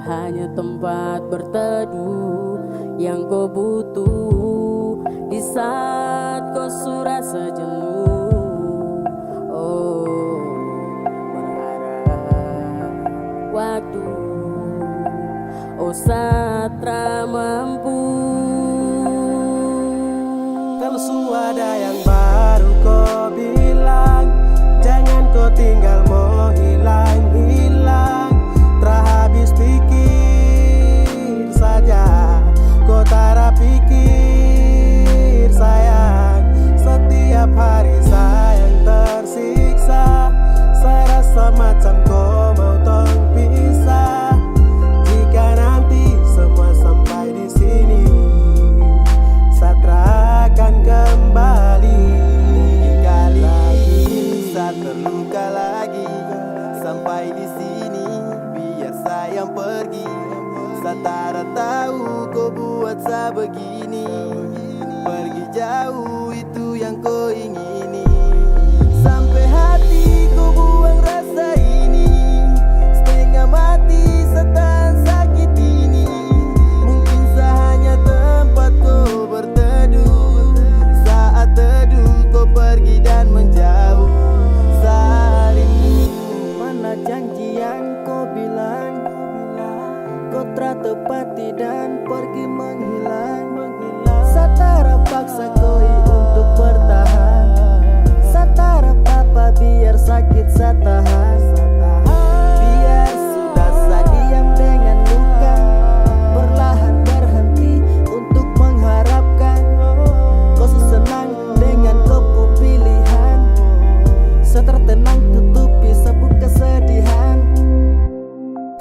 hanya tempat berteduh yang kau butuh di saat kau surasa jenuh. Oh, berharap waktu, oh saat tak mampu. Kalau suada yang baru kau bilang, jangan kau tinggal mau hilang-hilang. Terhabis pikir saja, kau tara pikir sayang. Setiap hari sayang tersiksa, saya rasa macam kau mau tong pisah. Jika nanti semua sampai di sini, Satra akan kembali lagi. Saat terluka lagi sampai di sini, biar sayang pergi. Satara tahu kau buat saya begini, pergi jauh itu yang kau ingini. Sampai hati kau buang rasa ini, setengah mati setan sakit ini. Mungkin saya hanya tempat kau berteduh, saat teduh kau pergi dan menjauh. Saring Mana janji yang kau bilang, kau tepati dan pergi menghilang. Satara paksa koi untuk bertahan, Satara papa biar sakit saya tahan. Biar sudah saya diam dengan luka, perlahan berhenti untuk mengharapkan. Kau senang dengan kau pilihan, setertenang tutupi sabuk kesedihan.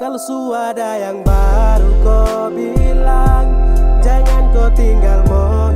Kalau suada yang baru kau bilang, jangan kau tinggal mau